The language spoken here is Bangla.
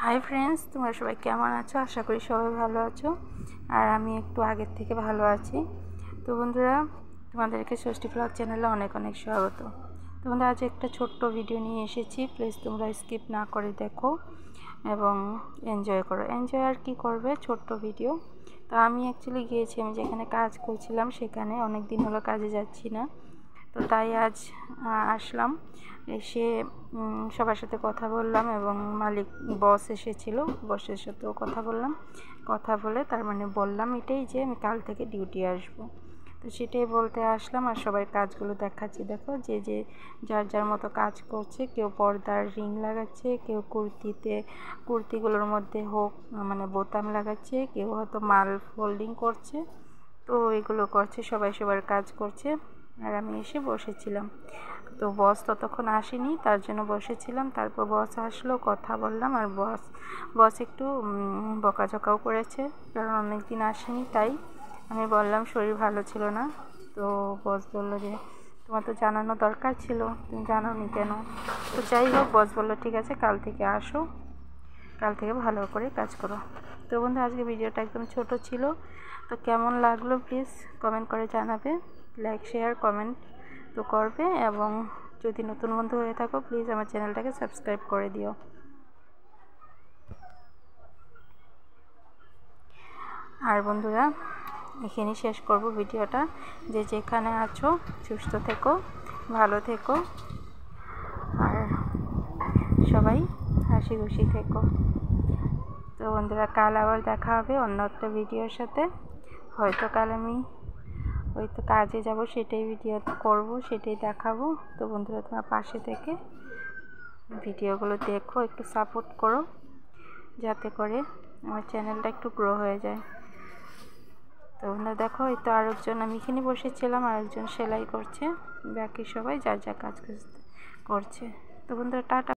হাই ফ্রেন্ডস, তোমরা সবাই কেমন আছো? আশা করি সবাই ভালো আছো। আর আমি একটু আগের থেকে ভালো আছি। তো বন্ধুরা, তোমাদেরকে ষষ্ঠী ব্লগ চ্যানেলে অনেক অনেক স্বাগত। তোমরা আজ একটা ছোট্ট ভিডিও নিয়ে এসেছি। প্লিজ তোমরা স্কিপ না করে দেখো এবং এনজয় করো। এনজয় আর কি করবে, ছোট্ট ভিডিও। তো আমি অ্যাকচুয়ালি গিয়েছি, আমি যেখানে কাজ করছিলাম সেখানে অনেক দিন হলো কাজে যাচ্ছি না। তো তাই আজ আসলাম, এসে সবার সাথে কথা বললাম এবং বস এসেছিল, বসের সাথেও কথা বললাম। কথা বলে তার মানে বললাম এটাই যে আমি কাল থেকে ডিউটি আসবো। তো সেটাই বলতে আসলাম আর সবাই কাজগুলো দেখাচ্ছি। দেখো, যে যে যার যার মতো কাজ করছে। কেউ পর্দার রিং লাগাচ্ছে, কেউ কুর্তিগুলোর মধ্যে মানে বোতাম লাগাচ্ছে, কেউ হয়তো মাল ফোল্ডিং করছে। তো এগুলো করছে, সবাই সবার কাজ করছে আর আমি এসে বসেছিলাম। তো বস ততক্ষণ আসেনি, তার জন্য বসেছিলাম। তারপর বস আসলো, কথা বললাম। আর বস একটু বকাঝকাও করেছে, কারণ অনেক দিন আসেনি। তাই আমি বললাম শরীর ভালো ছিল না। তো বস বললো যে তোমার তো জানানো দরকার ছিল, তুমি জানোনি কেন? তো যাই হোক, বস বললো ঠিক আছে, কাল থেকে আসো, কাল থেকে ভালো করে কাজ করো। তো বন্ধু, আজকে ভিডিওটা একদম ছোট ছিল। তো কেমন লাগলো প্লিজ কমেন্ট করে জানাবে। লাইক, শেয়ার, কমেন্ট তো করবে। এবং যদি নতুন বন্ধু হয়ে থাকো, প্লিজ আমার চ্যানেলটাকে সাবস্ক্রাইব করে দিও। আর বন্ধুরা, এখানেই শেষ করব ভিডিওটা। যে যেখানে আছো সুস্থ থেকো, ভালো থেকো আর সবাই হাসি খুশি থেকো। তো বন্ধুরা, কাল আবার দেখা হবে অন্য একটা ভিডিওর সাথে। হয়তো কাল আমি কাজে যাব, সেটাই ভিডিও করব, সেটাই দেখাবো। তো বন্ধুরা, তোমার পাশে থেকে ভিডিওগুলো দেখো, একটু সাপোর্ট করো, যাতে করে আমার চ্যানেলটা একটু গ্রো হয়ে যায়। তো বন্ধুরা দেখো, এই তো আরেকজন, আমি এখানে বসেছিলাম, আরেকজন সেলাই করছে, বাকি সবাই যার যা কাজ করছে। তো বন্ধুরা, টাটা।